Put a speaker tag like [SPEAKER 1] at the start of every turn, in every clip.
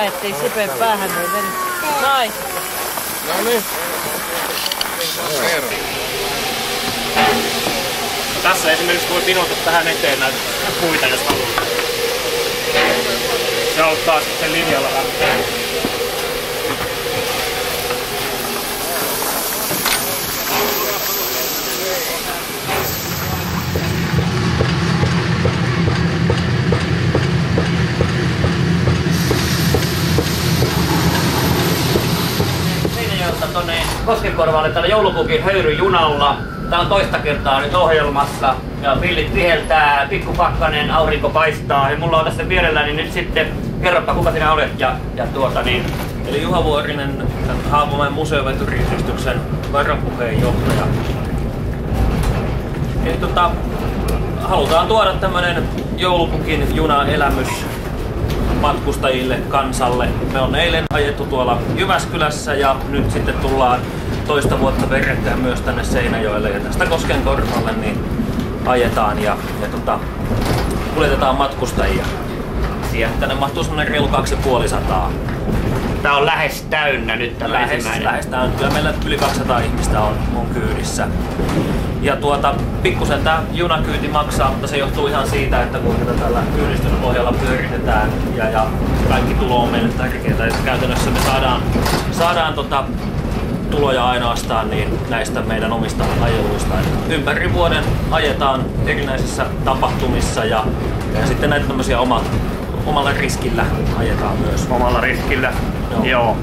[SPEAKER 1] ajettiin Sipen päähän, niin meni naiset.
[SPEAKER 2] No niin.
[SPEAKER 3] Tässä esimerkiksi voi pinota tähän eteen näitä puita, jos haluaa. Se auttaa sitten linjalla lähteä.
[SPEAKER 4] Seinäjoelta tonne Koskenkorvalle tällä joulupukin höyryjunalla. Tää on toista kertaa nyt ohjelmassa ja pillit viheltää, pikkupakkanen, aurinko paistaa ja mulla on tässä vierelläni nyt sitten, kerropa kuka sinä olet ja
[SPEAKER 3] Eli Juha Vuorinen, Haapamäen museoveturiyhdistyksen varapuheenjohtaja. Eli halutaan tuoda tämmönen joulupukin junaelämys matkustajille, kansalle. Me on eilen ajettu tuolla Jyväskylässä ja nyt sitten tullaan toista vuotta peräkkäin myös tänne Seinäjoelle ja tästä Koskenkorvalle niin ajetaan ja kuljetetaan matkustajia. Siihen tänne mahtuu semmonen reilu 250.
[SPEAKER 4] tää on lähes täynnä nyt tällä ensimmäinen.
[SPEAKER 3] Lähes täynnä. Kyllä meillä yli 200 ihmistä on kyydissä. Ja pikkusen tää junakyyti maksaa, mutta se johtuu ihan siitä, että kun tätä tällä yhdistyspohjalla pyöritetään ja kaikki tulo on meille tärkeää. Ja käytännössä me saadaan tuloja ainoastaan niin näistä meidän omista ajeluista. Ympäri vuoden ajetaan erinäisissä tapahtumissa ja sitten näitä tämmöisiä omalla riskillä ajetaan myös.
[SPEAKER 4] Omalla riskillä, joo.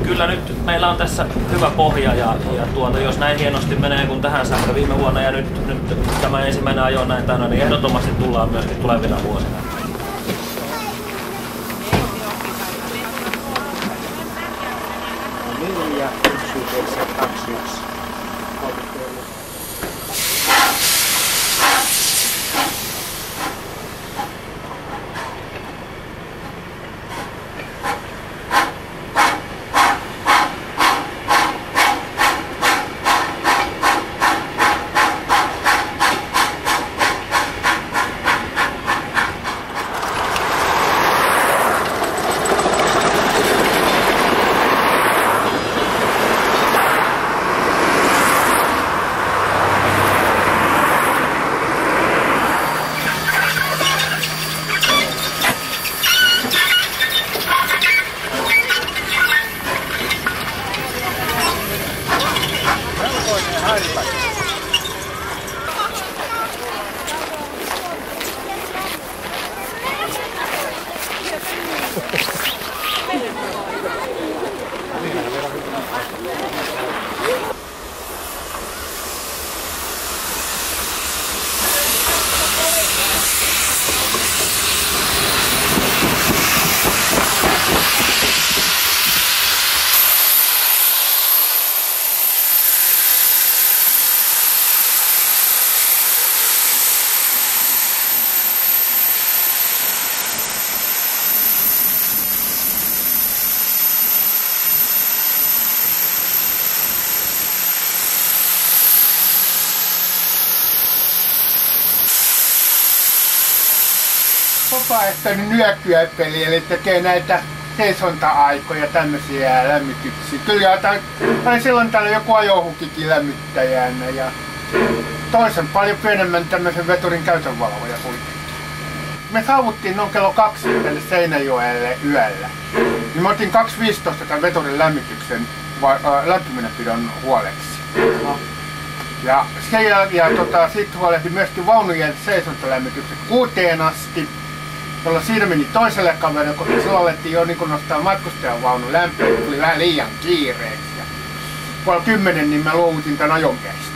[SPEAKER 3] Kyllä nyt meillä on tässä hyvä pohja ja jos näin hienosti menee kuin tähän saakka viime vuonna ja nyt tämä ensimmäinen ajo näin tänään, niin ehdottomasti tullaan myöskin tulevina vuosina.
[SPEAKER 2] Ja 1921. Vapaaehtoinen nyökkyäpeli, eli tekee näitä seisonta-aikoja, tämmöisiä lämmityksiä. Kyllä tai silloin täällä joku ajohukikin lämmittäjänä ja toisen paljon pienemmän tämmöisen veturin käytönvalvoja kuitenkin. Me saavuttiin noin kello 2 tänne Seinäjoelle yöllä. Niin mä otin 2.15 tämän veturin lämmityksen lämpimänäpidon huoleksi. Ja sen jälkeen sitten huolehdin myöskin vaunujen seisontalämmitykset 6 asti, jolla siinä meni toiselle kaverille, koska silloin alettiin jo niin nostaa matkustajan vaunu lämpöön, tuli vähän liian kiireeksi. Ja puoli 10 niin mä luovutin tämän ajon käistä.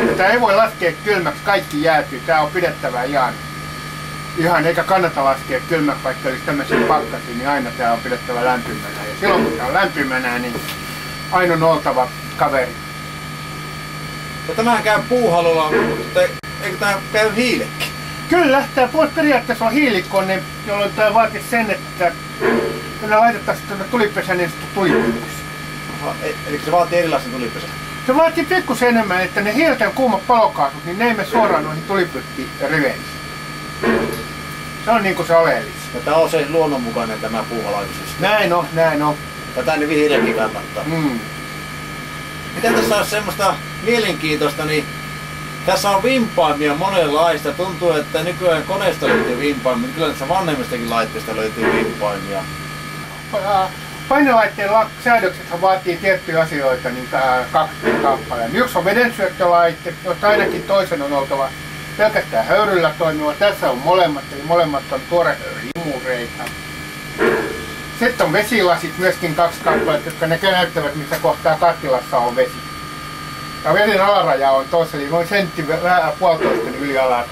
[SPEAKER 2] Tätä ei voi laskea kylmäksi, kaikki jäätyy, tää on pidettävä ihan eikä kannata laskea kylmäksi, vaikka olisi tämmöisiä pakkasia, niin aina tää on pidettävä lämpimänä. Ja silloin kun tää on lämpimänä, niin aina on oltava kaveri.
[SPEAKER 5] Ja tämähän käy puuhalulla, mutta eikö tämä käy hiilekin?
[SPEAKER 2] Kyllä, tämä periaatteessa on hiilikone, jolloin tämä vaatii sen, että kun ne laitettaisiin tuonne tulipesään, niin se tulipyykys.
[SPEAKER 5] Eli se vaatii erilaisen tulipesän?
[SPEAKER 2] Se vaatii pikkusen enemmän, että ne hiilten kuumat palokaasut, niin ne ei mene suoraan noihin tulipyykki-riveihin. Se on niin kuin se oleellista.
[SPEAKER 5] Ja tää on se luonnonmukainen tämä puuhalaisysteemi.
[SPEAKER 2] Näin on.
[SPEAKER 5] Tätä niin vihreäkin kannattaa. Mitä tässä on semmoista mielenkiintoista, niin tässä on vimpaimia monenlaista. Tuntuu, että nykyään koneesta löytyy vimpaimia, kyllä tässä vanhemmistakin laitteista löytyy vimpaimia.
[SPEAKER 2] Painelaitteen säädökset vaatii tiettyjä asioita, niin 2 kappaleen. Yksi on vedensyöttölaite, josta ainakin toisen on oltava pelkästään höyryllä toimiva. Tässä on molemmat, eli molemmat on tuorehöyry-imureita. Sitten on vesilasit, myöskin 2 kappaletta, jotka ne näyttävät, missä kohtaa kattilassa on vesi. Ja veden alaraja on tossa, eli noin sentti vähän 1,5 yli alarajaa.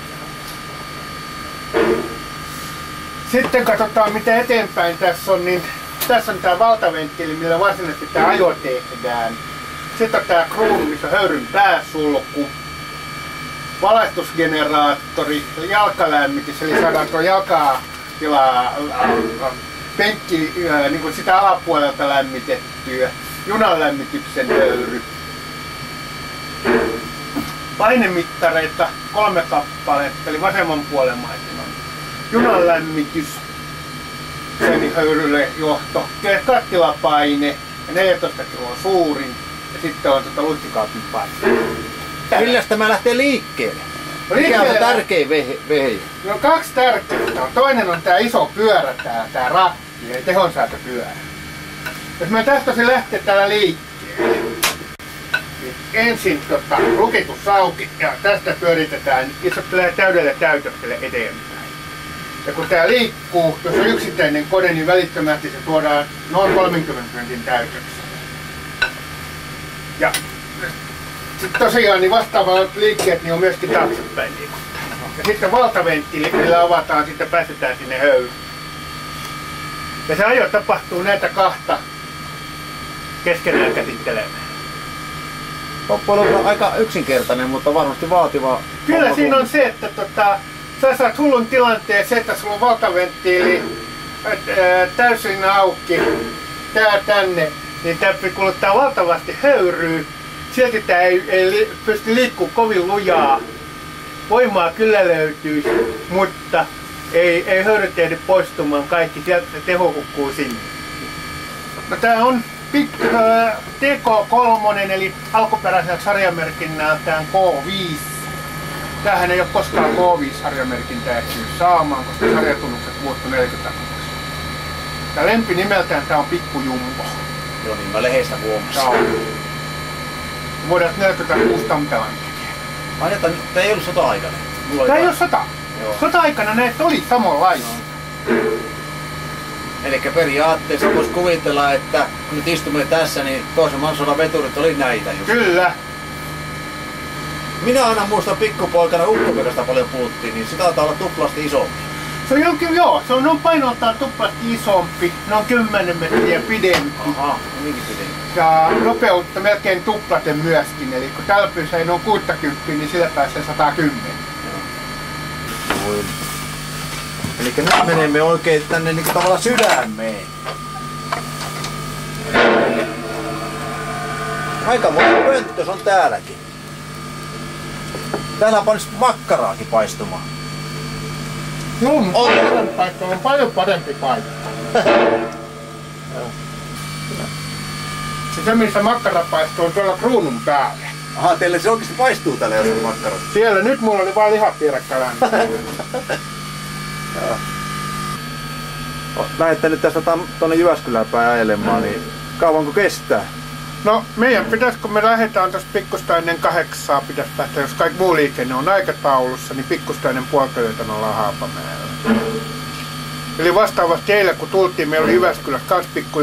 [SPEAKER 2] Sitten katsotaan mitä eteenpäin tässä on, niin tässä on tää valtaventtiili, millä varsinaisesti tää ajo tehdään. Sitten on tää kruunu, missä on höyryn pääsulku. Valaistusgeneraattori, jalkalämmitys, eli saadaan tuo jalkatilaa penkki niin kuin sitä alapuolelta lämmitettyä. Junan lämmityksen höyry. Painemittareita 3 kappaletta, eli vasemman puolen maiden on junan lämmitys, sen höyrylle johto, kattilapaine ja 14 kiloa suurin, ja sitten on luistikaapin paine.
[SPEAKER 5] Milläs tämä lähtee liikkeelle? Mikä on tärkein vehi?
[SPEAKER 2] No 2 tärkeintä on. Toinen on tää iso pyörä, tää ratti, eli tehonsäätöpyörä. Jos me tästä se lähtee täällä liikkeelle, niin ensin lukitus auki ja tästä pyöritetään, niin se tulee täydelle täytökselle eteenpäin. Ja kun tää liikkuu, jos on yksittäinen kone, niin välittömästi se tuodaan noin 30 prosentin täytökselle. Ja sitten tosiaan niin vastaavat liikkeet niin on myöskin taaksepäin liikuttaa. Ja sitten valtaventtiili, millä avataan, sitten päästetään sinne höyryyn. Ja se ajo tapahtuu näitä 2 keskenään käsittelemään.
[SPEAKER 5] Loppujen on aika yksinkertainen, mutta varmasti vaativa.
[SPEAKER 2] Kyllä siinä on se, että sä saat hullun tilanteen se, että sulla on valtaventtiili täysin auki tänne, niin tää kuluttaa valtavasti höyryä. Silti tää ei pysty liikkumaan kovin lujaa. Voimaa kyllä löytyy, mutta ei höyryt ehdi poistumaan kaikki. Sieltä se teho hukkuu sinne. No, tää on TK3, eli alkuperäisellä sarjamerkinnältään K5. Tämähän ei ole koskaan K5-sarjamerkintää ehtinyt saamaan, koska sarjatunnukset muuttu 40 vuotta. Tää lempinimeltään tää on Pikku Jumbo.
[SPEAKER 5] Joo niin, mä lehdestä huomasin.
[SPEAKER 2] Vuodelta 46 Tampelan tekijä.
[SPEAKER 5] Ajattelin, että tää ei ollut sota-aikainen.
[SPEAKER 2] Tää ei ole sota. Sota-aikana näitä oli samanlaisia.
[SPEAKER 5] Eli periaatteessa voisi kuvitella, että kun nyt istumme tässä, niin toisen maailmansodan veturit oli näitä just.
[SPEAKER 2] Kyllä.
[SPEAKER 5] Minä aina muistan pikkupoikana Ukkopekasta paljon puhuttiin, niin se taitaa olla tuplasti isompi.
[SPEAKER 2] Se on jonkin, se on painoltaan tuplasti isompi, noin 10 metriä pidempi.
[SPEAKER 5] Aha, niinkin pidempi.
[SPEAKER 2] Ja nopeutta melkein tuplaten myöskin, eli kun täällä pyysee noin 60, niin sillä pääsee 110.
[SPEAKER 5] Eli nyt menemme oikein tänne niin tavallaan sydämeen. Aika moni pönttö on täälläkin. Täällä on panisi makkaraakin paistumaan.
[SPEAKER 2] Joo, paikka on paljon parempi paikka. Se missä makkara paistuu on tuolla kruunun päällä.
[SPEAKER 5] Aha, teille se oikeesti paistuu täällä jos on makkara.
[SPEAKER 2] Siellä nyt mulla oli vaan lihapiirakka lämmin.
[SPEAKER 5] Lähdette nyt tästä tonne Jyväskylään päin ajelemaan, niin kauanko kestää?
[SPEAKER 2] No meidän pitäis, kun me lähdetään tosta pikkusta ennen 8, pitäis päästä, jos kaikki muu liikenne on aikataulussa, niin pikkusta ennen puolta yötä ollaan Haapamäellä. Eli vastaavasti eilen kun tultiin, meillä oli Jyväskylässä kans pikku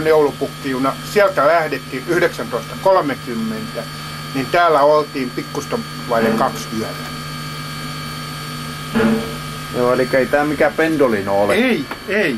[SPEAKER 2] joulupukkijuna, sieltä lähdettiin 19.30, niin täällä oltiin pikkusta vaille 2 yöllä.
[SPEAKER 5] Joo, eli ei tää mikään pendolino ole.
[SPEAKER 2] Ei.